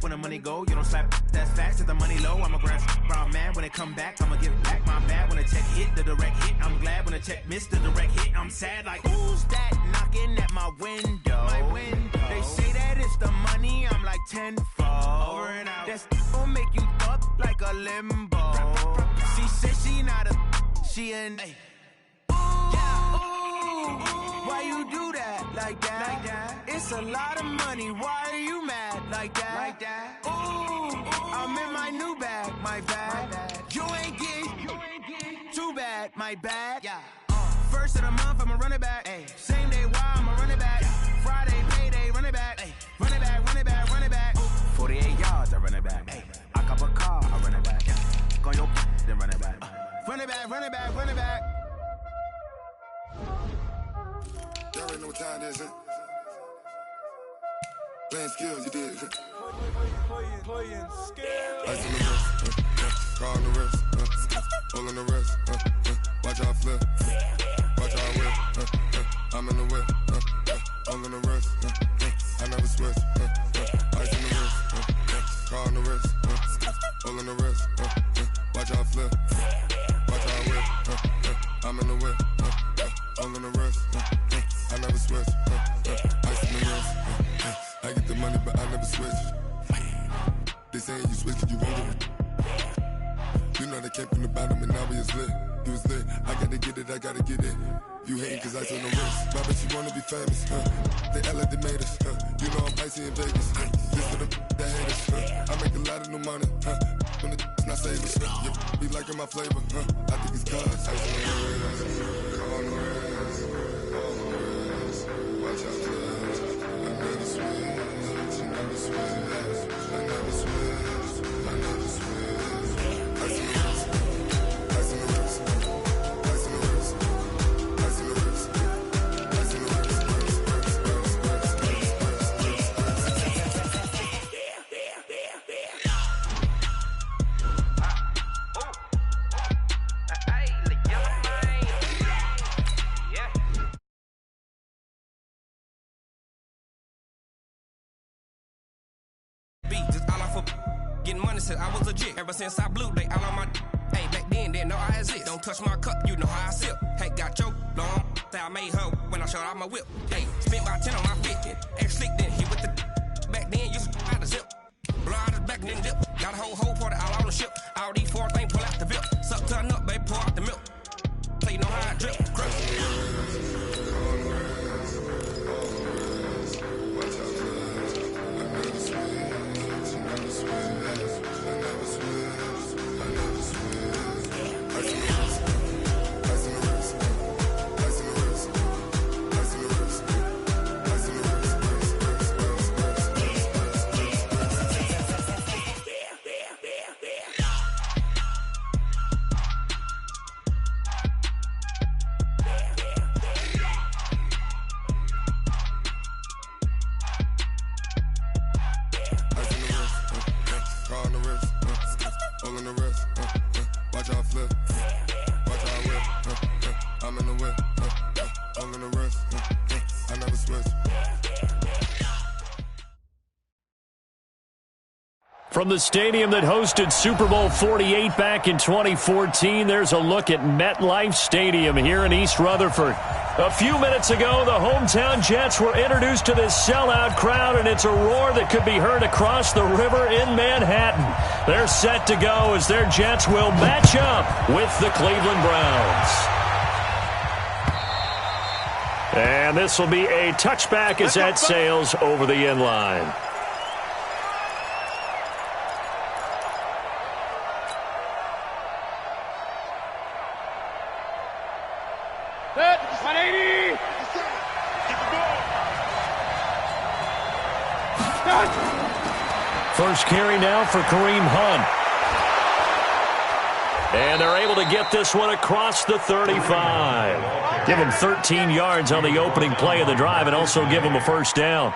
when the money go. You don't slap that's fast at the money low. I'm a ground man when it come back. I'ma give back my bad when the check hit, the direct hit. I'm glad when the check missed the direct hit. I'm sad like, who's that knocking at my window? They say that it's the money, I'm like tenfold. Over and out. That's gon' make you up like a limbo. She said she not a, she an a. Why you do that like that? It's a lot of money. Why are you mad like that? Ooh, I'm in my new bag, my bad. You ain't getting too bad, my bad. Yeah. First of the month, I'ma run it back. Ay. Same day, why I'ma run it back? Yeah. Friday, payday, run it back. Ay. Run it back, run it back, run it back. 48 yards, I run it back. Ay. I cop a car, I run it back. Yeah. Go your then run it back. Run it back, run it back, run it back. Y'all already know what time it is, huh? Playing skills, you did. Playing skills. Ice on the wrist, car on the wrist, hole in the wrist, watch how I flip, watch how I whip, I'm in the whip, hole in the wrist, I never switch, ice on the wrist, car on the wrist, hole in the wrist, watch how I flip, watch how I whip, I'm in the whip, hole in the wrist, I never switch, ice on the wrist, I get the money but I never switch. They saying you switch 'cause you won't get it. You know they came from the bottom and now we is lit. You was lit, I gotta get it, I gotta get it. You hating 'cause ice on the wrist. Why bet you wanna be famous, They act like they made us, You know I'm icy in Vegas, This for the that hate us, I make a lot of new money, When the not saving, Yeah, be liking my flavor, I think it's cause ice on the wrist, on the wrist, on the wrist. Watch out, cuz I never switch, I never switch, I never switch, I never switch. Ice on the wrist, ice on the wrist, ice on the wrist, ice on the wrist, ice on the wrist, Just all off of getting money since I was legit. Ever since I blew, they all on my. Hey, back then, didn't know I exist. Don't touch my cup, you know how I sip. Hey, got your long. Say I made her when I showed out my whip. Hey, spent about 10 on my fit. Ex slick, then hit with the. Back then, used to out the zip. Blow out his back and then dip. Got a whole party all on the ship. All these four things pull out the VIP. Suck turn up, baby, pour out the milk. So you know how I drip. Crush. From the stadium that hosted Super Bowl 48 back in 2014, there's a look at MetLife Stadium here in East Rutherford. A few minutes ago, the hometown Jets were introduced to this sellout crowd, and it's a roar that could be heard across the river in Manhattan. They're set to go as their Jets will match up with the Cleveland Browns. And this will be a touchback as that sails over the end line. Set, 180. Get the ball. First carry now for Kareem Hunt. And they're able to get this one across the 35. Give him 13 yards on the opening play of the drive and also give him a first down.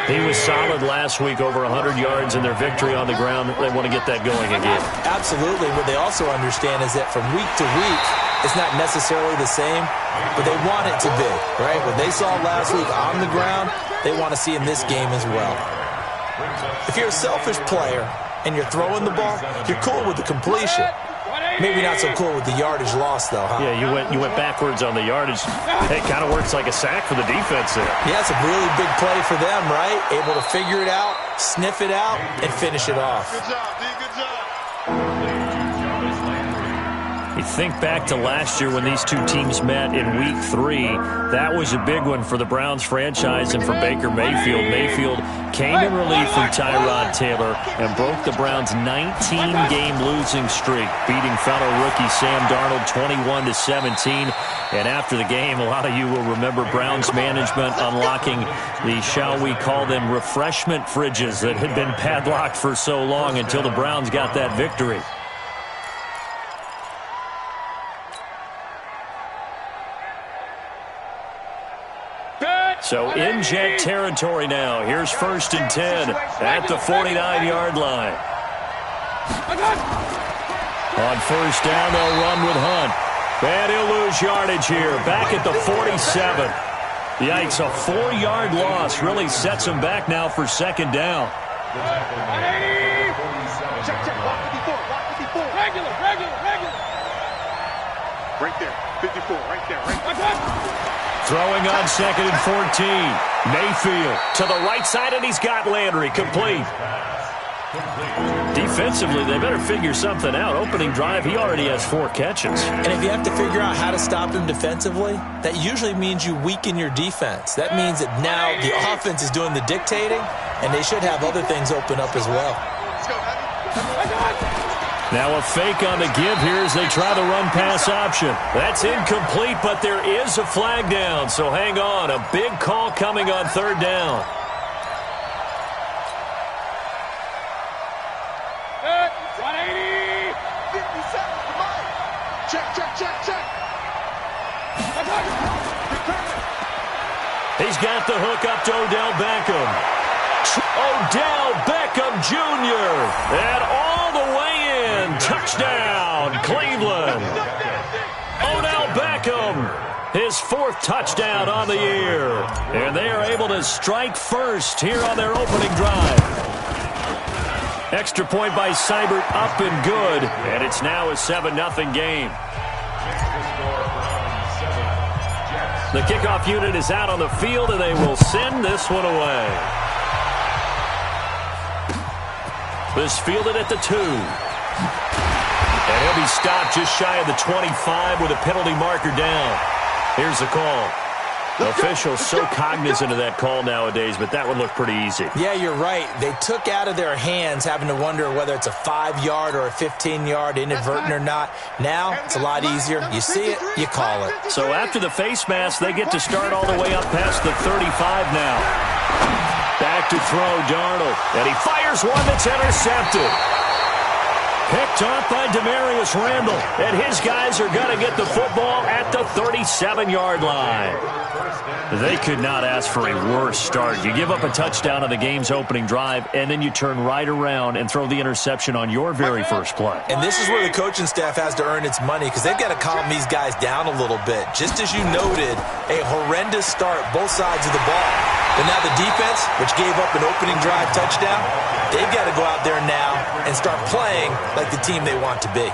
He was solid last week, over 100 yards in their victory on the ground. They want to get that going again. Absolutely. What they also understand is that from week to week, it's not necessarily the same, but they want it to be, right? What they saw last week on the ground, they want to see in this game as well. If you're a selfish player and you're throwing the ball, you're cool with the completion. Maybe not so cool with the yardage loss, though, huh? Yeah, you went backwards on the yardage. It kind of works like a sack for the defense there. Yeah, it's a really big play for them, right? Able to figure it out, sniff it out, and finish it off. Good job, D. Good job. You think back to last year when these two teams met in Week 3. That was a big one for the Browns franchise and for Baker Mayfield. Mayfield came in relief from Tyrod Taylor and broke the Browns' 19-game losing streak, beating fellow rookie Sam Darnold 21-17. And after the game, a lot of you will remember Browns management unlocking the, shall we call them, refreshment fridges that had been padlocked for so long until the Browns got that victory. So in Jet territory now. Here's 1st and 10 at the 49-yard line. On 1st down, they'll run with Hunt. And he'll lose yardage here. Back at the 47. Yikes, a 4-yard loss really sets him back now for 2nd down. Check, block 54. Regular. Right there, 54, right there. Throwing on 2nd and 14. Mayfield to the right side, and he's got Landry complete. Defensively, they better figure something out. Opening drive, he already has 4 catches. And if you have to figure out how to stop him defensively, that usually means you weaken your defense. That means that now the offense is doing the dictating, and they should have other things open up as well. Now a fake on the give here as they try the run-pass option. That's incomplete, but there is a flag down, so hang on. A big call coming on 3rd down. Check. He's got the hook up to Odell Beckham. Odell Beckham Jr. And all the way in. Touchdown, Cleveland. Odell Beckham, his 4th touchdown on the year. And they are able to strike first here on their opening drive. Extra point by Seibert, up and good. And it's now a 7-0 game. The kickoff unit is out on the field, and they will send this one away. This fielded at the 2. And he'll be stopped just shy of the 25 with a penalty marker down. Here's the call. Officials so cognizant of that call nowadays, but that would look pretty easy. Yeah, you're right. They took out of their hands having to wonder whether it's a 5-yard or a 15-yard, inadvertent or not. Now, it's a lot easier. You see it, you call it. So after the face mask, they get to start all the way up past the 35 now. Back to throw, Darnold. And he fires one that's intercepted. Picked off by Demarius Randall. And his guys are going to get the football at the 37-yard line. They could not ask for a worse start. You give up a touchdown on the game's opening drive, and then you turn right around and throw the interception on your very first play. And this is where the coaching staff has to earn its money, because they've got to calm these guys down a little bit. Just as you noted, a horrendous start, both sides of the ball. But now the defense, which gave up an opening drive touchdown, they've got to go out there now and start playing like the team they want to be.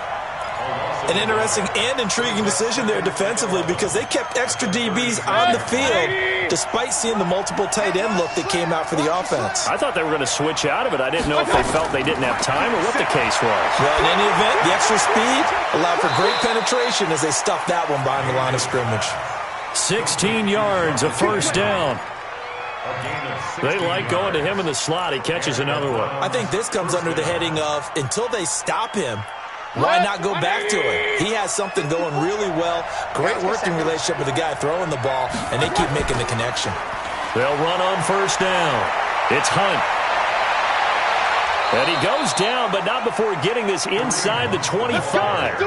An interesting and intriguing decision there defensively, because they kept extra DBs on the field despite seeing the multiple tight end look that came out for the offense. I thought they were going to switch out of it. I didn't know if they felt they didn't have time or what the case was. Well, in any event, the extra speed allowed for great penetration as they stuffed that one behind the line of scrimmage. 16 yards, a 1st down. They like going to him in the slot. He catches another one. I think this comes under the heading of, until they stop him, why not go back to it? He has something going really well. Great working relationship with the guy throwing the ball, and they keep making the connection. They'll run on 1st down. It's Hunt. And he goes down, but not before getting this inside the 25.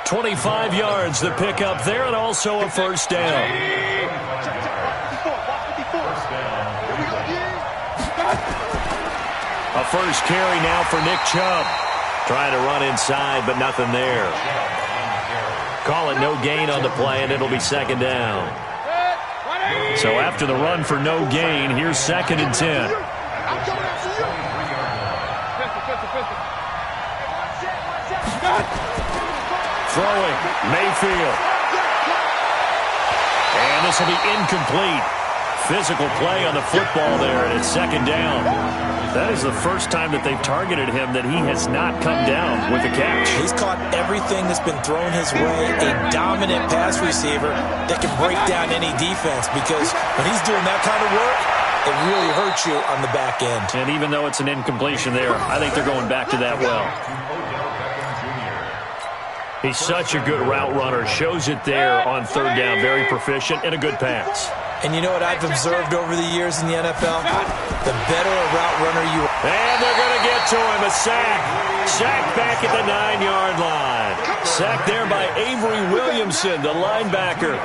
25 yards the pick up there, and also a 1st down. A first carry now for Nick Chubb. Trying to run inside, but nothing there. Call it no gain on the play, and it'll be 2nd down. So after the run for no gain, here's 2nd and 10. I'm coming after you. Pistol. Throwing, Mayfield. And this will be incomplete. Physical play on the football there, and it's second down. That is the first time that they've targeted him that he has not come down with a catch. He's caught everything that's been thrown his way. A dominant pass receiver that can break down any defense, because when he's doing that kind of work, it really hurts you on the back end. And even though it's an incompletion there, I think they're going back to that well. He's such a good route runner. Shows it there on third down. Very proficient and a good pass. And you know what I've observed over the years in the NFL? The better a route runner you are. And they're going to get to him. A sack. Sack back at the 9-yard line. Sack there by Avery Williamson, the linebacker.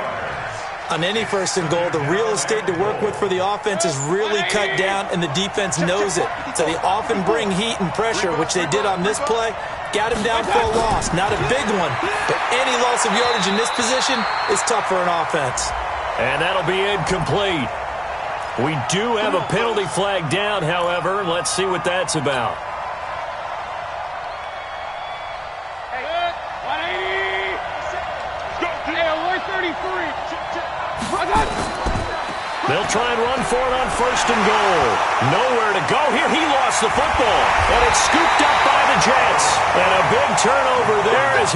On any first and goal, the real estate to work with for the offense is really cut down, and the defense knows it. So they often bring heat and pressure, which they did on this play. Got him down for a loss. Not a big one, but any loss of yardage in this position is tough for an offense. And that'll be incomplete. We do have a penalty flag down, however. Let's see what that's about. Hey, 180. Hey, alert 33. They'll try and run for it on first and goal. Nowhere to go here. He lost the football, and it's scooped up by the Jets. And a big turnover there as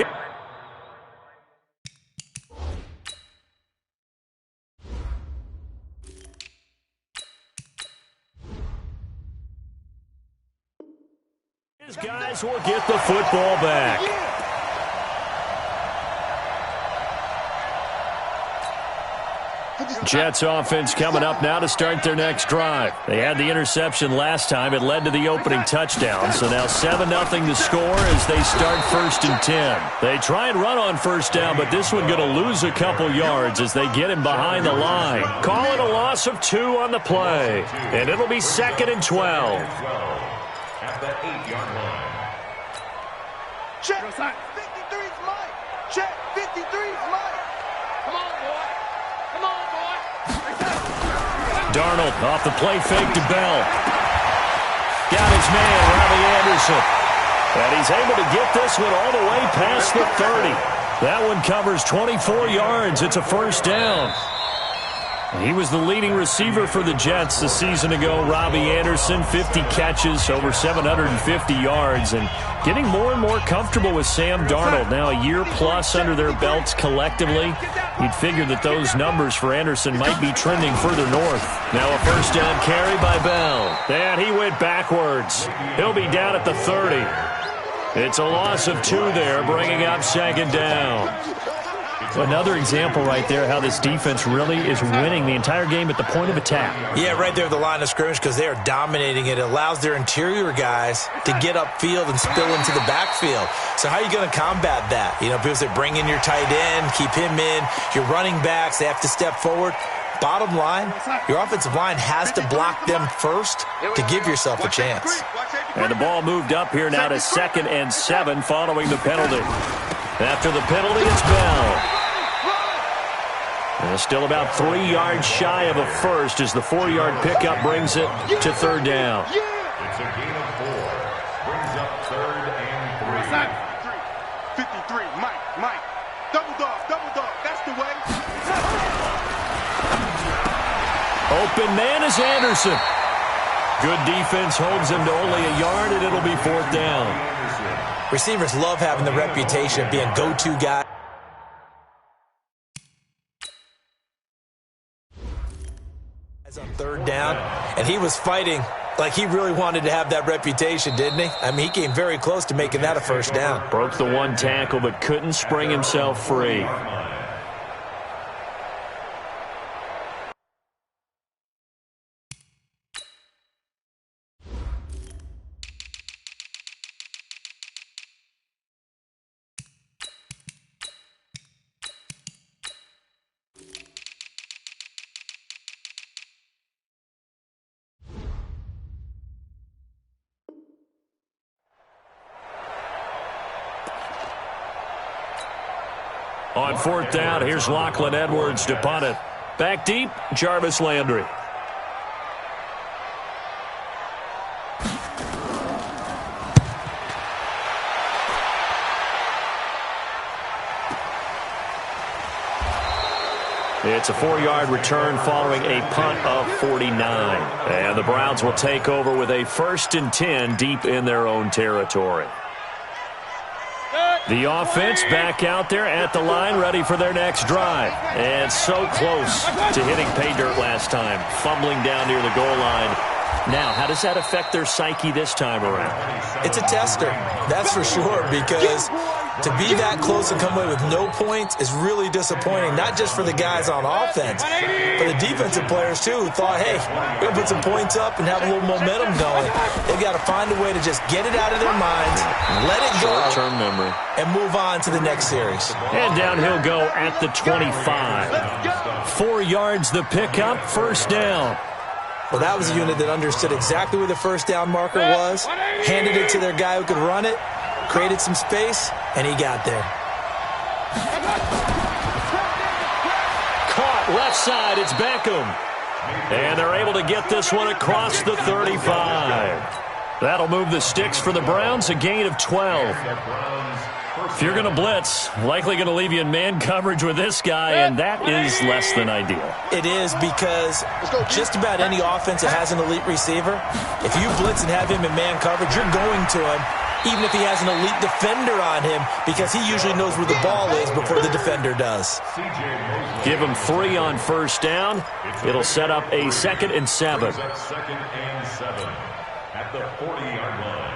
his guys will get the football back. Jets offense coming up now to start their next drive. They had the interception last time. It led to the opening touchdown. So now 7-0 to score as they start first and 10. They try and run on first down, but this one going to lose a couple yards as they get him behind the line. Call it a loss of 2 on the play. And it'll be 2nd and 12. At the 8-yard line. Check. 53's Mike. Check. 53's Mike. Come on, boy. Come on, boy. Darnold off the play fake to Bell. Got his man, Robbie Anderson. And he's able to get this one all the way past the 30. That one covers 24 yards. It's a first down. He was the leading receiver for the Jets a season ago. Robbie Anderson, 50 catches, over 750 yards, and getting more and more comfortable with Sam Darnold. Now a year plus under their belts collectively. You'd figure that those numbers for Anderson might be trending further north. Now a first down carry by Bell. And he went backwards. He'll be down at the 30. It's a loss of 2 there, bringing up 2nd down. Another example right there how this defense really is winning the entire game at the point of attack. Yeah, right there at the line of scrimmage, because they are dominating it. It allows their interior guys to get upfield and spill into the backfield. So how are you going to combat that? You know, people say bring in your tight end, keep him in. Your running backs, they have to step forward. Bottom line, your offensive line has to block them first to give yourself a chance. And the ball moved up here now to 2nd and 7 following the penalty. After the penalty, it's Bell. And still about 3 yards shy of a first as the 4-yard pickup brings it to 3rd down. It's a gain of 4. Brings up 3rd and 3. 53, Mike. Double dog. That's the way. Open man is Anderson. Good defense holds him to only a yard, and it'll be 4th down. Receivers love having the reputation of being go-to guys. On 3rd down, and he was fighting like he really wanted to have that reputation, didn't he? I mean, he came very close to making that a first down. Broke the 1 tackle, but couldn't spring himself free. On 4th down, here's Lachlan Edwards to punt it. Back deep, Jarvis Landry. It's a 4-yard return following a punt of 49. And the Browns will take over with a 1st and 10 deep in their own territory. The offense back out there at the line, ready for their next drive. And so close to hitting pay dirt last time, fumbling down near the goal line. Now, how does that affect their psyche this time around? It's a tester, that's for sure, because to be that close and come away with no points is really disappointing, not just for the guys on offense, but the defensive players, too, who thought, hey, we're going to put some points up and have a little momentum going. They've got to find a way to just get it out of their minds, let it go, short-term memory, and move on to the next series. And down he'll go at the 25. 4 yards the pickup, 1st down. Well, that was a unit that understood exactly where the 1st down marker was, handed it to their guy who could run it, created some space, and he got there. Caught left side, it's Beckham. And they're able to get this one across the 35. That'll move the sticks for the Browns, a gain of 12. If you're going to blitz, likely going to leave you in man coverage with this guy, and that is less than ideal. It is, because just about any offense that has an elite receiver, if you blitz and have him in man coverage, you're going to him, even if he has an elite defender on him, because he usually knows where the ball is before the defender does. Give him 3 on 1st down. It'll set up a 2nd and 7. 2nd and 7 at the 40-yard line.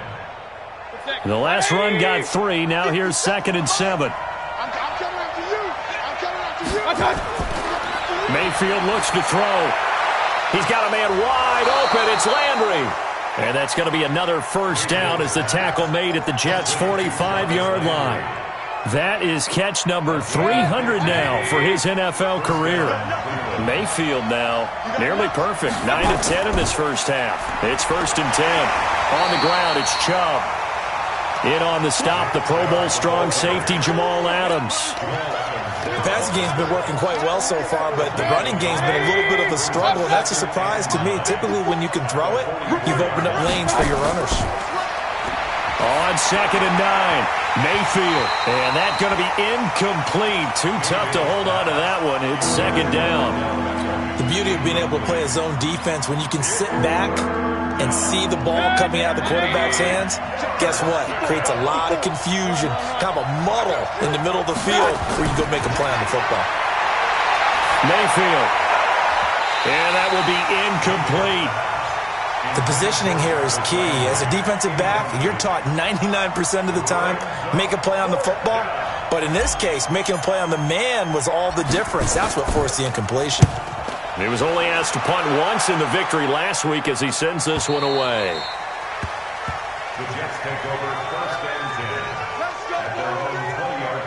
The last run got 3. Now here's 2nd and 7. I'm coming after you. I'm coming after you. Mayfield looks to throw. He's got a man wide open. It's Landry. And that's going to be another 1st down as the tackle made at the Jets' 45-yard line. That is catch number 300 now for his NFL career. Mayfield now nearly perfect. 9 of 10 in this first half. It's 1st and 10. On the ground, it's Chubb. In on the stop, the Pro Bowl strong safety, Jamal Adams. The passing game's been working quite well so far, but the running game's been a little bit of a struggle, and that's a surprise to me. Typically, when you can throw it, you've opened up lanes for your runners. On 2nd and 9, Mayfield. And that's going to be incomplete. Too tough to hold on to that one. It's 2nd down. The beauty of being able to play a zone defense, when you can sit back and see the ball coming out of the quarterback's hands, guess what? Creates a lot of confusion, kind of a muddle in the middle of the field where you go make a play on the football. Mayfield. And that will be incomplete. The positioning here is key. As a defensive back, you're taught 99% of the time, make a play on the football. But in this case, making a play on the man was all the difference. That's what forced the incompletion. He was only asked to punt once in the victory last week as he sends this one away. The Jets take over 1st and 10 at their own 20-yard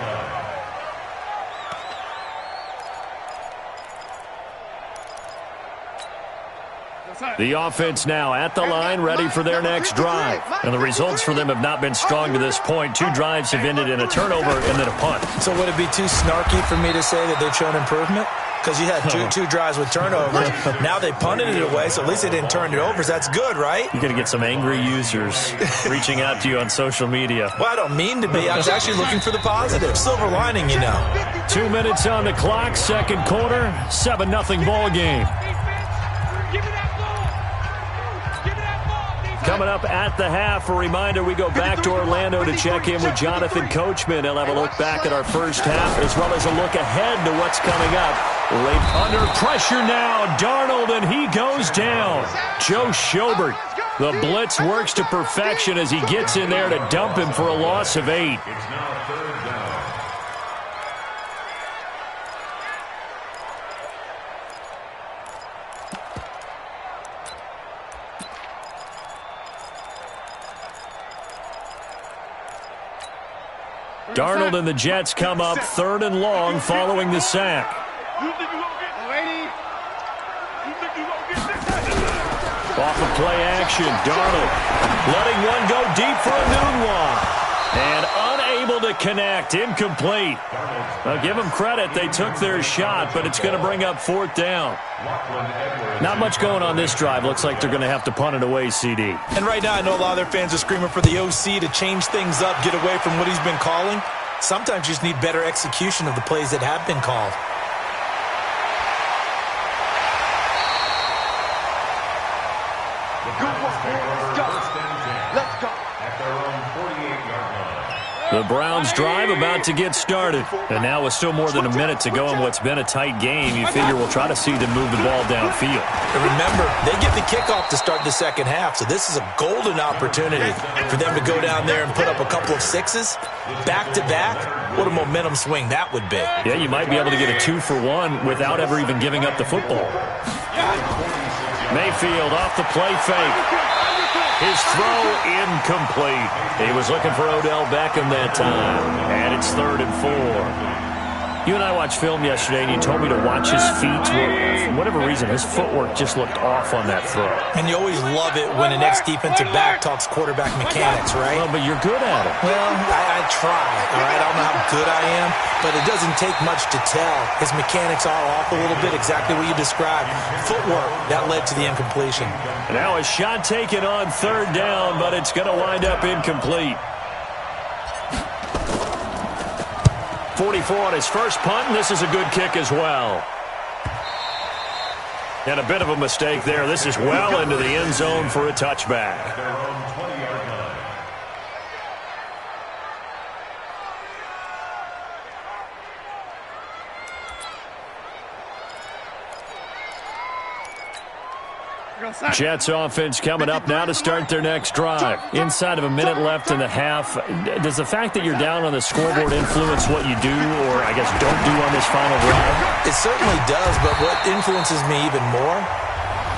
line. The offense now at the line, ready for their next drive. And the results for them have not been strong to this point. 2 drives have ended in a turnover and then a punt. So would it be too snarky for me to say that they've shown improvement? Because you had two drives with turnovers. Now they punted it away, so at least they didn't turn it over. So that's good, right? You're going to get some angry users reaching out to you on social media. Well, I don't mean to be. I was actually looking for the positive. Silver lining, you know. 2 minutes on the clock, 2nd quarter, 7-0 ball game. Coming up at the half, a reminder, we go back to Orlando to check in with Jonathan Coachman. He'll have a look back at our first half as well as a look ahead to what's coming up. Right under pressure now, Darnold, and he goes down. Joe Schobert, the blitz works to perfection as he gets in there to dump him for a loss of 8. It's now 3rd down. Darnold and the Jets come up 3rd and long following the sack. Off of play action, Darnold letting one go deep for a noon one. And unable to connect, incomplete. Now give them credit, they took their shot, but it's going to bring up 4th down. Not much going on this drive. Looks like they're going to have to punt it away, CD. And right now I know a lot of their fans are screaming for the OC to change things up, get away from what he's been calling. Sometimes you just need better execution of the plays that have been called. Good work, let's go. Let's go. At their own 48-yard line. The Browns drive about to get started. And now with still more than a minute to go in what's been a tight game, you figure we'll try to see them move the ball downfield. And remember, they get the kickoff to start the second half, so this is a golden opportunity for them to go down there and put up a couple of sixes back-to-back. What a momentum swing that would be. Yeah, you might be able to get a 2-for-1 without ever even giving up the football. Mayfield off the play fake. His throw incomplete. He was looking for Odell Beckham that time. And it's 3rd and 4. You and I watched film yesterday, and you told me to watch his feet. For whatever reason, his footwork just looked off on that throw. And you always love it when an ex-defensive back talks quarterback mechanics, right? Well, but you're good at it. Well, I try, all right? I don't know how good I am, but it doesn't take much to tell. His mechanics are off a little bit, exactly what you described. Footwork, that led to the incompletion. Now a shot taken on 3rd down, but it's going to wind up incomplete. 44 on his first punt, and this is a good kick as well. And a bit of a mistake there. This is well into the end zone for a touchback. Their own 20-yard line. Jets offense coming up now to start their next drive. Inside of a minute left in the half. Does the fact that you're down on the scoreboard influence what you do, or I guess don't do on this final drive? It certainly does, but what influences me even more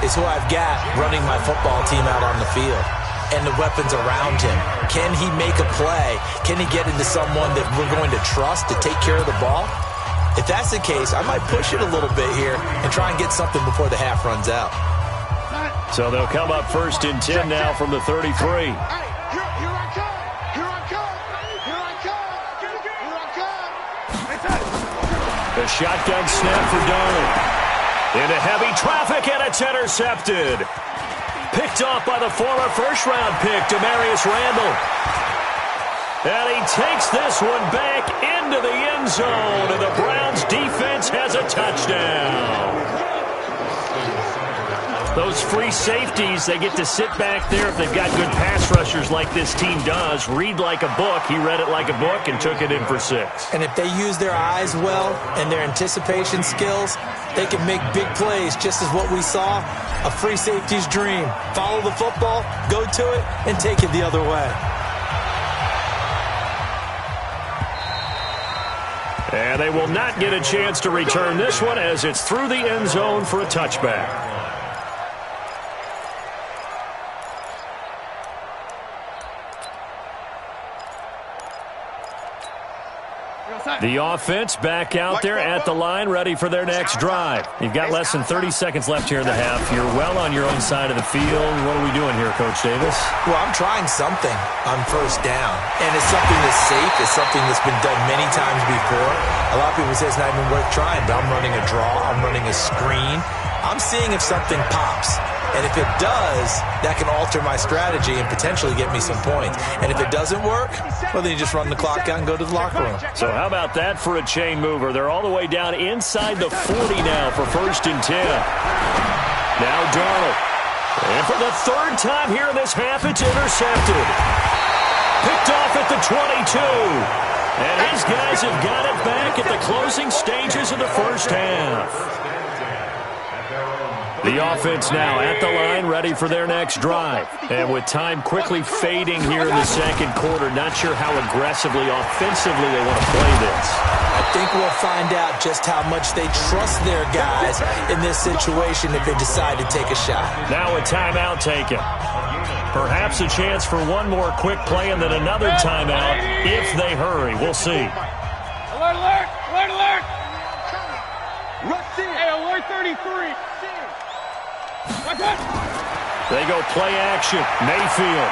is who I've got running my football team out on the field and the weapons around him. Can he make a play? Can he get into someone that we're going to trust to take care of the ball? If that's the case, I might push it a little bit here and try and get something before the half runs out. So they'll come up 1st and 10 now from the 33. Here I come. Here I come. Here I come. Here I come. The shotgun snap for Darnold. Into heavy traffic, and it's intercepted. Picked off by the former first-round pick, Demarius Randall. And he takes this one back into the end zone, and the Browns defense has a touchdown. Those free safeties, they get to sit back there if they've got good pass rushers like this team does. Read like a book. He read it like a book and took it in for 6. And if they use their eyes well and their anticipation skills, they can make big plays, just as what we saw, a free safety's dream. Follow the football, go to it, and take it the other way. And they will not get a chance to return this one as it's through the end zone for a touchback. The offense back out there at the line, ready for their next drive. You've got less than 30 seconds left here in the half. You're well on your own side of the field. What are we doing here, Coach Davis? Well, I'm trying something on 1st down, and it's something that's safe. It's something that's been done many times before. A lot of people say it's not even worth trying, but I'm running a draw. I'm running a screen. I'm seeing if something pops. And if it does, that can alter my strategy and potentially get me some points. And if it doesn't work, well, then you just run the clock out and go to the locker room. So how about that for a chain mover? They're all the way down inside the 40 now for 1st and 10. Now Darnold. And for the 3rd time here in this half, it's intercepted. Picked off at the 22. And these guys have got it back at the closing stages of the first half. The offense now at the line, ready for their next drive. And with time quickly fading here in the second quarter, not sure how aggressively, offensively they want to play this. I think we'll find out just how much they trust their guys in this situation if they decide to take a shot. Now a timeout taken. Perhaps a chance for one more quick play and then another timeout if they hurry. We'll see. Alert, alert, alert, alert. Hey, alert 33. They go play action. Mayfield.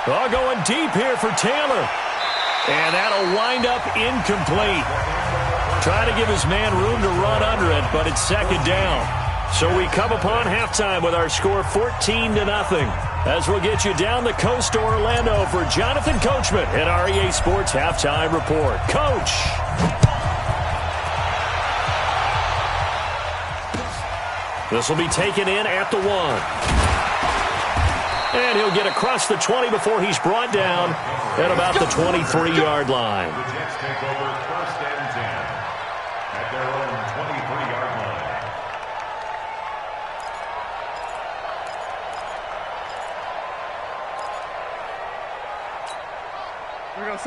Oh, going deep here for Taylor. And that'll wind up incomplete. Trying to give his man room to run under it, but it's 2nd down. So we come upon halftime with our score 14-0. As we'll get you down the coast to Orlando for Jonathan Coachman at our EA Sports Halftime Report. Coach. This will be taken in at the 1. And he'll get across the 20 before he's brought down at about the 23-yard line. The Jets take over 1st and 10 at their own 23-yard line.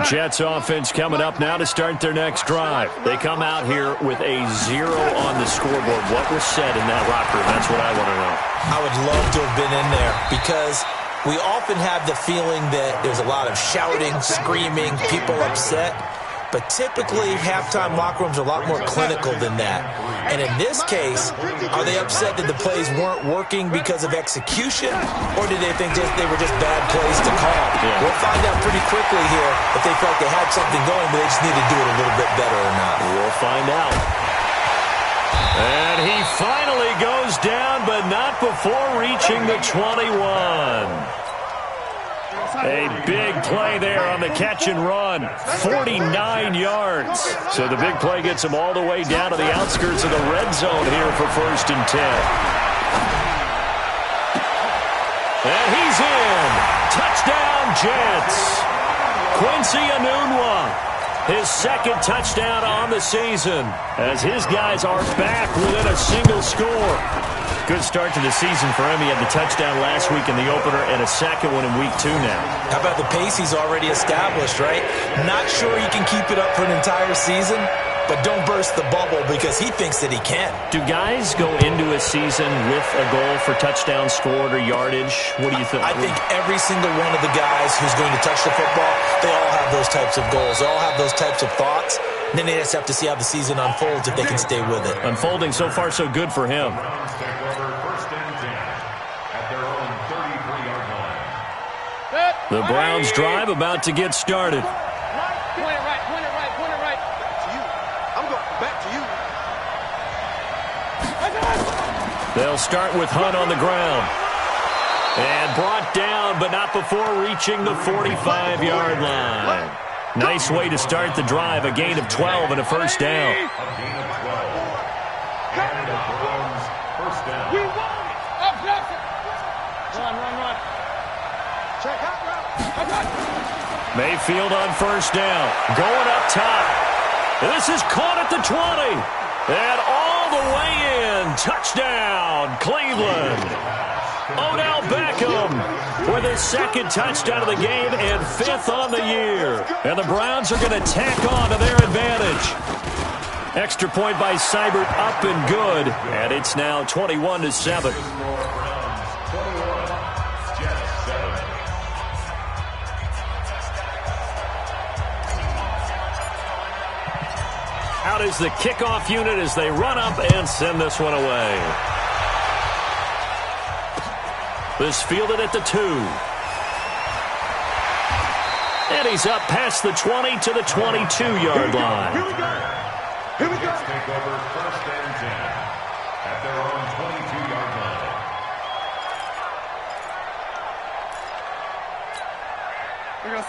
Jets offense coming up now to start their next drive. They come out here with a 0 on the scoreboard. What was said in that locker room? That's what I want to know. I would love to have been in there because we often have the feeling that there's a lot of shouting, screaming, people upset. But typically, halftime locker rooms are a lot more clinical than that. And in this case, are they upset that the plays weren't working because of execution, or did they think they were just bad plays to call? Yeah. We'll find out pretty quickly here if they felt they had something going, but they just need to do it a little bit better or not. We'll find out. And he finally goes down, but not before reaching the 21. A big play there on the catch and run. 49 yards. So the big play gets him all the way down to the outskirts of the red zone here for 1st and 10. And he's in. Touchdown, Jets. Quincy Enunwa, his 2nd touchdown on the season, as his guys are back within a single score. Good start to the season for him. He had the touchdown last week in the opener and a 2nd one in week 2 now. How about the pace he's already established, right? Not sure he can keep it up for an entire season, but don't burst the bubble because he thinks that he can. Do guys go into a season with a goal for touchdown scored or yardage? What do you think? I think every single one of the guys who's going to touch the football, they all have those types of goals. They all have those types of thoughts. And then they just have to see how the season unfolds if they can stay with it. Unfolding so far so good for him. The Browns drive about to get started. Point it right. Back to you. I'm going back to you. They'll start with Hunt on the ground. And brought down, but not before reaching the 45-yard line. Nice way to start the drive. A gain of 12 and a 1st down. A gain of 12. And the Browns 1st down. We won it. Run. Check out route. Mayfield on 1st down. Going up top. This is caught at the 20. And all the way in. Touchdown, Cleveland. Odell Beckham with his 2nd touchdown of the game and 5th on the year. And the Browns are going to tack on to their advantage. Extra point by Seibert, up and good. And it's now 21-7. Out is the kickoff unit as they run up and send this one away. This fielded at the 2. And he's up past the 20 to the 22-yard line. Here we go. Jets take over 1st and 10 at their own 22-yard line.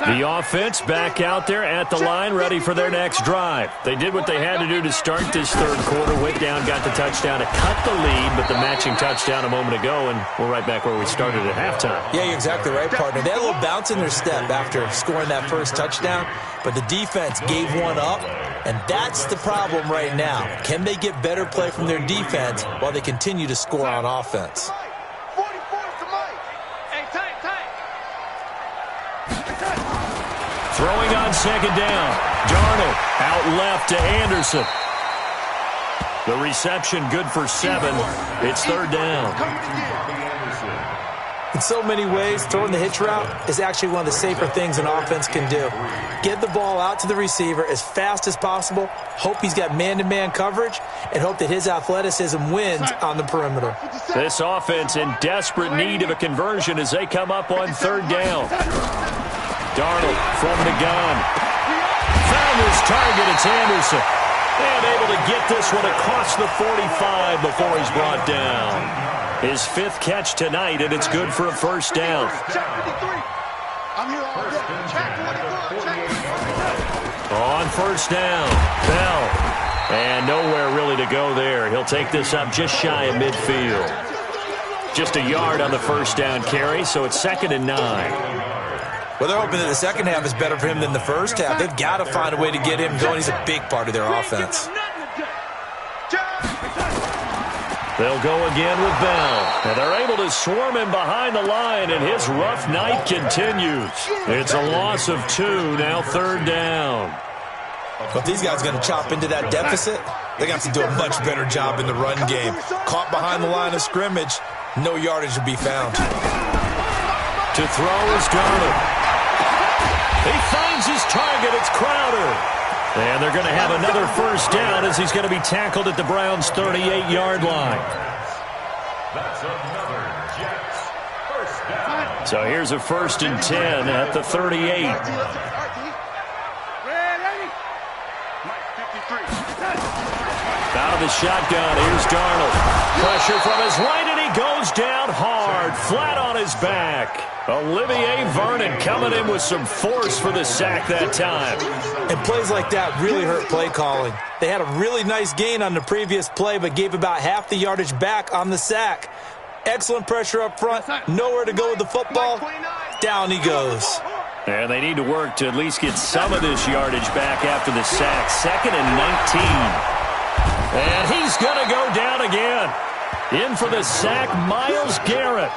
The offense back out there at the line, ready for their next drive. They did what they had to do to start this 3rd quarter. Went down, got the touchdown to cut the lead, but the matching touchdown a moment ago, and we're right back where we started at halftime. Yeah, you're exactly right, partner. They had a little bounce in their step after scoring that 1st touchdown, but the defense gave one up, and that's the problem right now. Can they get better play from their defense while they continue to score on offense? 44 to Mike. Hey, tight. Throwing on 2nd down. Darnold out left to Anderson. The reception good for 7. It's 3rd down. In so many ways, throwing the hitch route is actually one of the safer things an offense can do. Get the ball out to the receiver as fast as possible, hope he's got man-to-man coverage, and hope that his athleticism wins on the perimeter. This offense in desperate need of a conversion as they come up on 3rd down. Darnold from the gun. Found his target. It's Anderson. And able to get this one across the 45 before he's brought down. His 5th catch tonight, and it's good for a 1st down. Check 53. I'm here all day. Check 44. On 1st down, Bell. And nowhere really to go there. He'll take this up just shy of midfield. Just a yard on the first down carry, so it's 2nd and 9. Well, they're hoping that the second half is better for him than the first half. They've got to find a way to get him going. He's a big part of their offense. They'll go again with Bell. And they're able to swarm him behind the line, and his rough night continues. It's a loss of 2, now 3rd down. But if these guys are going to chop into that deficit, they're going to have to do a much better job in the run game. Caught behind the line of scrimmage, no yardage to be found. To throw is Darnold. He finds his target. It's Crowder. And they're going to have another first down as he's going to be tackled at the Browns' 38-yard line. That's another Jets first down. So here's a 1st and 10 at the 38. Out of the shotgun, here's Darnold. Pressure from his right, and he goes down hard, flat on his back. Olivier Vernon coming in with some force for the sack that time. And plays like that really hurt play calling. They had a really nice gain on the previous play, but gave about half the yardage back on the sack. Excellent pressure up front, nowhere to go with the football. Down he goes. And they need to work to at least get some of this yardage back after the sack. 2nd and 19. And he's going to go down again. In for the sack, Myles Garrett.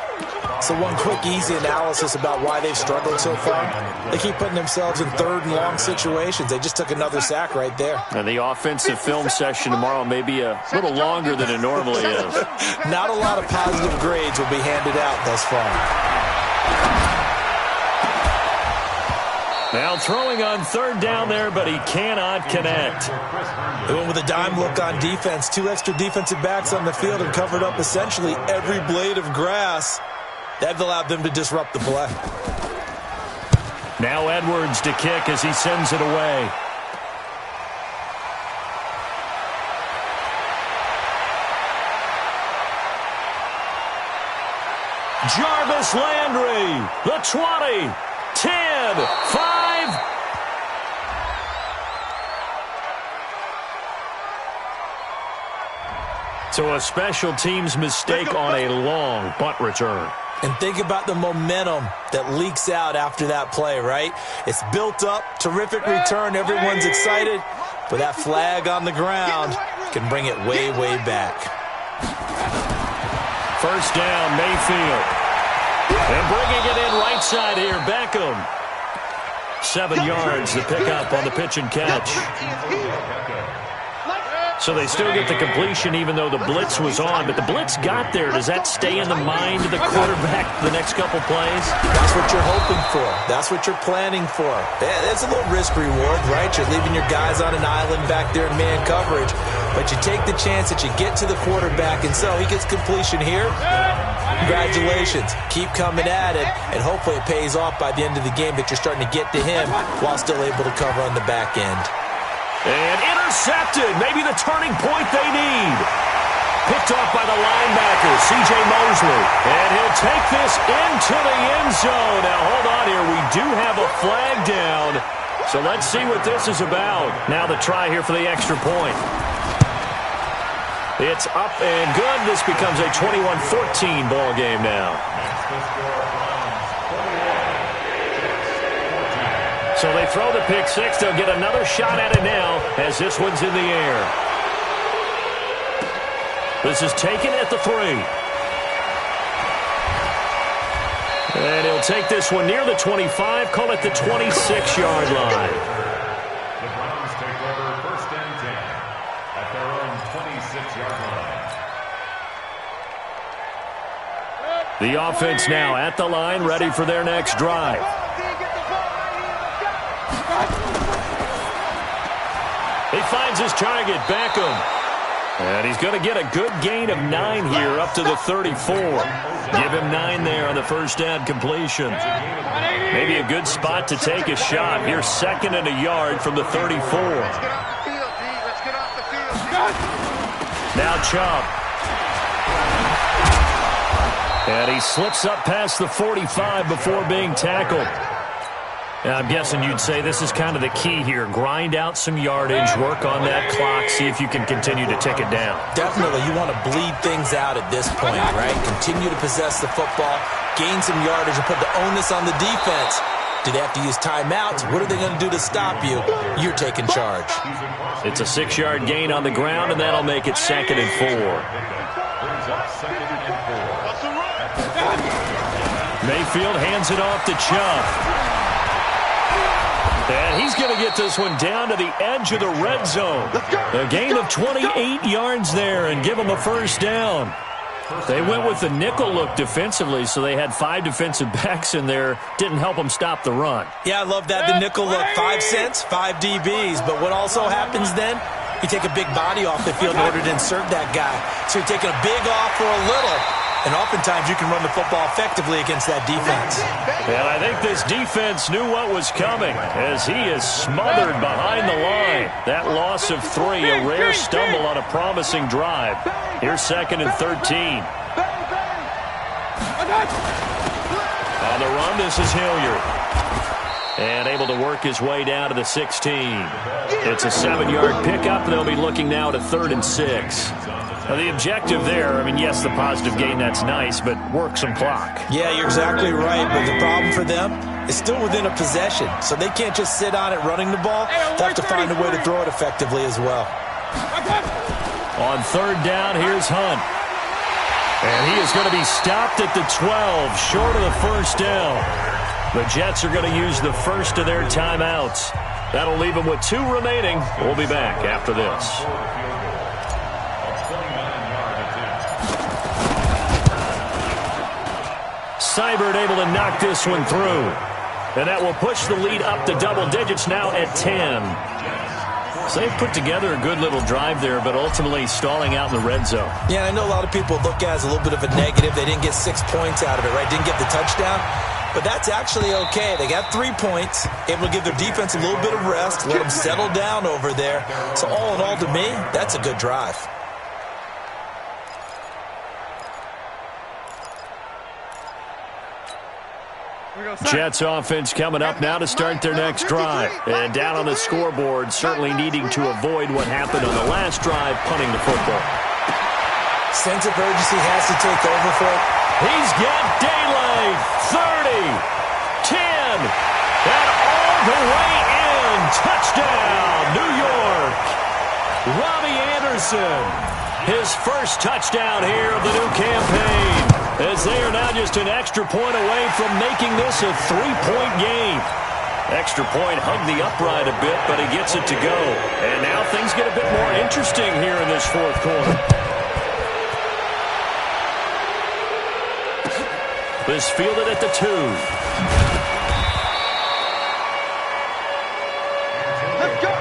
So one quick, easy analysis about why they've struggled so far. They keep putting themselves in 3rd and long situations. They just took another sack right there. And the offensive film session tomorrow may be a little longer than it normally is. Not a lot of positive grades will be handed out thus far. Now throwing on 3rd down there, but he cannot connect. They went with a dime look on defense. 2 extra defensive backs on the field and covered up essentially every blade of grass. That allowed them to disrupt the play. Now Edwards to kick as he sends it away. Jarvis Landry, the 20, 10, 5. So a special teams mistake on a long punt return. And think about the momentum that leaks out after that play, right? It's built up, terrific return, everyone's excited, but that flag on the ground can bring it way, way back. First down, Mayfield. And bringing it in right side here, Beckham. 7 yards to pick up on the pitch and catch. So they still get the completion even though the blitz was on. But the blitz got there. Does that stay in the mind of the quarterback the next couple plays? That's what you're hoping for. That's what you're planning for. It's a little risk-reward, right? You're leaving your guys on an island back there in man coverage. But you take the chance that you get to the quarterback, and so he gets completion here. Congratulations. Keep coming at it, and hopefully it pays off by the end of the game that you're starting to get to him while still able to cover on the back end. And intercepted. Maybe the turning point they need. Picked off by the linebacker, C.J. Mosley. And he'll take this into the end zone. Now, hold on here. We do have a flag down. So let's see what this is about. Now the try here for the extra point. It's up and good. This becomes a 21-14 ball game now. So they throw the pick six. They'll get another shot at it now as this one's in the air. This is taken at the 3. And he'll take this one near the 25, call it the 26-yard line. The Browns take over 1st and 10 at their own 26-yard line. The offense now at the line, ready for their next drive. He finds his target, Beckham. And he's going to get a good gain of 9 here up to the 34. Give him 9 there on the first down completion. Maybe a good spot to take a shot. Here's 2nd and a yard from the 34. Now Chubb. And he slips up past the 45 before being tackled. I'm guessing you'd say this is kind of the key here. Grind out some yardage, work on that clock, see if you can continue to tick it down. Definitely. You want to bleed things out at this point, right? Continue to possess the football, gain some yardage, and put the onus on the defense. Do they have to use timeouts? What are they going to do to stop you? You're taking charge. It's a 6-yard gain on the ground, and that'll make it 2nd and 4. Mayfield hands it off to Chubb. And he's going to get this one down to the edge of the red zone. A gain of 28 yards there and give them a first down. They went with the nickel look defensively, so they had 5 defensive backs in there. Didn't help them stop the run. Yeah, I love that. The nickel look, 5 cents, 5 DBs. But what also happens then, you take a big body off the field in order to insert that guy. So you're taking a big off for a little. And oftentimes you can run the football effectively against that defense. And I think this defense knew what was coming as he is smothered behind the line. That loss of 3, a rare stumble on a promising drive. Here's 2nd and 13. On the run, this is Hilliard. And able to work his way down to the 16. It's a 7-yard pickup. They'll be looking now to 3rd and 6. Now the objective there, I mean, yes, the positive gain, that's nice, but work some clock. Yeah, you're exactly right, but the problem for them is still within a possession, so they can't just sit on it running the ball. They have to find a way to throw it effectively as well. On 3rd down, here's Hunt. And he is going to be stopped at the 12, short of the first down. The Jets are going to use the first of their timeouts. That'll leave them with 2 remaining. We'll be back after this. Seibert able to knock this one through. And that will push the lead up to double digits now at 10. So they've put together a good little drive there, but ultimately stalling out in the red zone. Yeah, I know a lot of people look at it as a little bit of a negative. They didn't get 6 points out of it, right? Didn't get the touchdown. But that's actually okay. They got 3 points, able to give their defense a little bit of rest, let them settle down over there. So all in all, to me, that's a good drive. Jets offense coming up now to start their next drive. And down on the scoreboard, certainly needing to avoid what happened on the last drive, punting the football. Sense of urgency has to take over for it. He's got daylight. 30, 10, and all the way in. Touchdown, New York. Robbie Anderson, his first touchdown here of the new campaign, as they are now just an extra point away from making this a 3-point game. Extra point hugged the upright a bit, but he gets it to go. And now things get a bit more interesting here in this 4th quarter. This fielded at the 2. Let's go.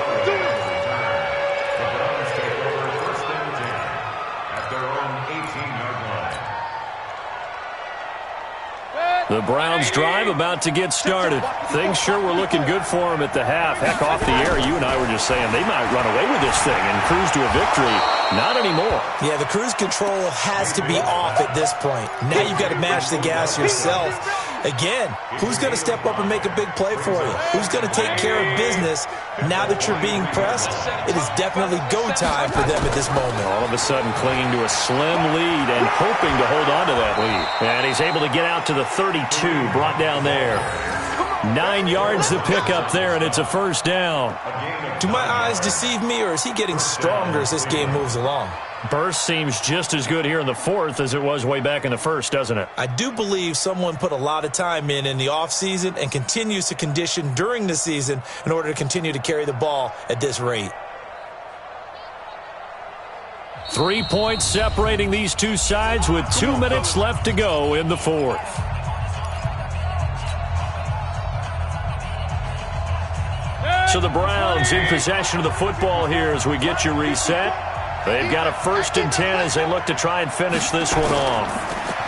The Browns drive about to get started. Things sure were looking good for them at the half. Heck, off the air, you and I were just saying they might run away with this thing and cruise to a victory. Not anymore. Yeah, the cruise control has to be off at this point. Now you've got to mash the gas yourself. Again, who's going to step up and make a big play for you? Who's going to take care of business now that you're being pressed? It is definitely go time for them at this moment. All of a sudden clinging to a slim lead and hoping to hold on to that lead. And he's able to get out to the 32, brought down there. 9 yards to pick up there, and it's a first down. Do my eyes deceive me, or is he getting stronger as this game moves along? Burst seems just as good here in the 4th as it was way back in the 1st, doesn't it? I do believe someone put a lot of time in the offseason and continues to condition during the season in order to continue to carry the ball at this rate. 3 points separating these two sides with 2 minutes left to go in the 4th. So the Browns in possession of the football here as we get you reset. They've got a 1st and 10 as they look to try and finish this one off.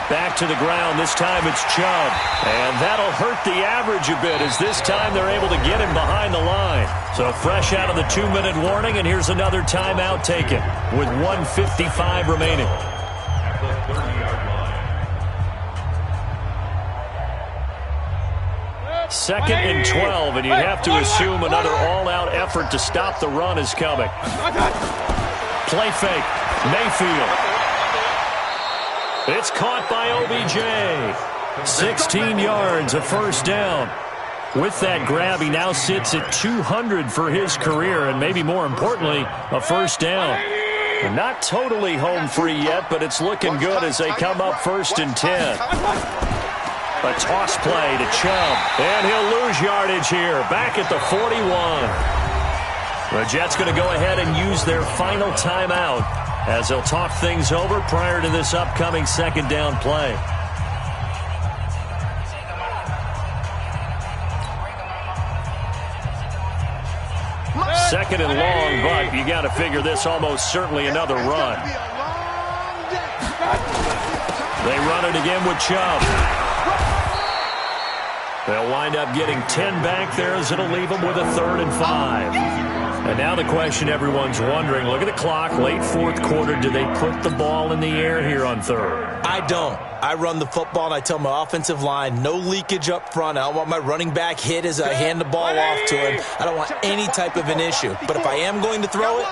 Back to the ground. This time it's Chubb. And that'll hurt the average a bit as this time they're able to get him behind the line. So fresh out of the 2-minute warning, and here's another timeout taken with 1:55 remaining. At the 30-yard line. 2nd and 12, and you'd have to assume another all-out effort to stop the run is coming. Play fake. Mayfield. It's caught by OBJ. 16 yards, a first down. With that grab, he now sits at 200 for his career, and maybe more importantly, a first down. Not totally home free yet, but it's looking good as they come up 1st and 10. A toss play to Chubb, and he'll lose yardage here, back at the 41. The Jets going to go ahead and use their final timeout as they'll talk things over prior to this upcoming 2nd down play. Second and long, but you got to figure this almost certainly another run. They run it again with Chubb. They'll wind up getting 10 back there as it'll leave them with a 3rd and 5. And now the question everyone's wondering, look at the clock, late 4th quarter, do they put the ball in the air here on 3rd? I don't. I run the football, and I tell my offensive line, no leakage up front. I don't want my running back hit as I hand the ball off to him. I don't want any type of an issue. But if I am going to throw it,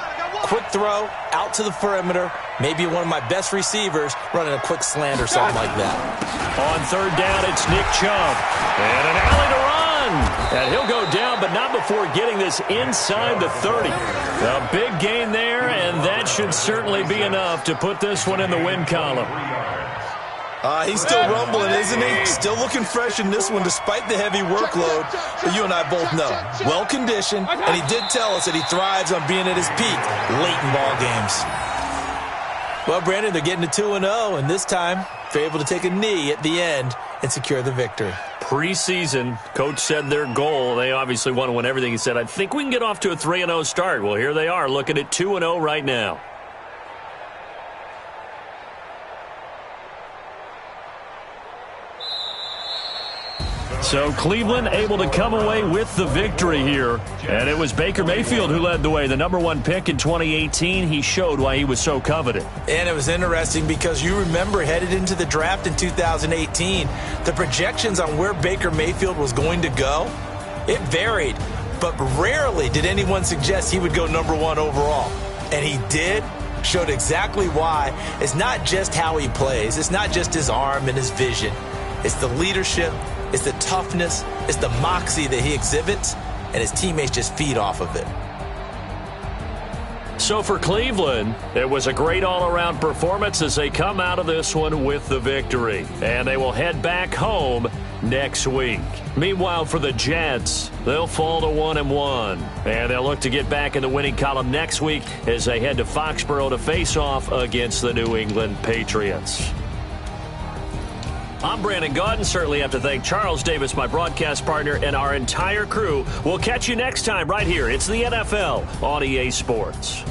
quick throw, out to the perimeter, maybe one of my best receivers running a quick slant or something like that. On 3rd down, it's Nick Chubb. And an alley to run. And he'll go down, but not before getting this inside the 30. A big gain there, and that should certainly be enough to put this one in the win column. He's still rumbling, isn't he? Still looking fresh in this one despite the heavy workload. But you and I both know, well-conditioned, and he did tell us that he thrives on being at his peak late in ball games. Well, Brandon, they're getting to 2-0, and this time they're able to take a knee at the end and secure the victory. Preseason, coach said their goal, they obviously want to win everything. He said, I think we can get off to a 3-0 start. Well, here they are looking at 2-0 right now. So Cleveland able to come away with the victory here. And it was Baker Mayfield who led the way. The #1 pick in 2018. He showed why he was so coveted. And it was interesting because you remember headed into the draft in 2018, the projections on where Baker Mayfield was going to go, it varied. But rarely did anyone suggest he would go #1 overall. And he did. Showed exactly why. It's not just how he plays. It's not just his arm and his vision. It's the leadership. It's the toughness, it's the moxie that he exhibits, and his teammates just feed off of it. So for Cleveland, it was a great all-around performance as they come out of this one with the victory. And they will head back home next week. Meanwhile, for the Jets, they'll fall to 1-1. And they'll look to get back in the winning column next week as they head to Foxborough to face off against the New England Patriots. I'm Brandon Gaudin. Certainly have to thank Charles Davis, my broadcast partner, and our entire crew. We'll catch you next time right here. It's the NFL on EA Sports.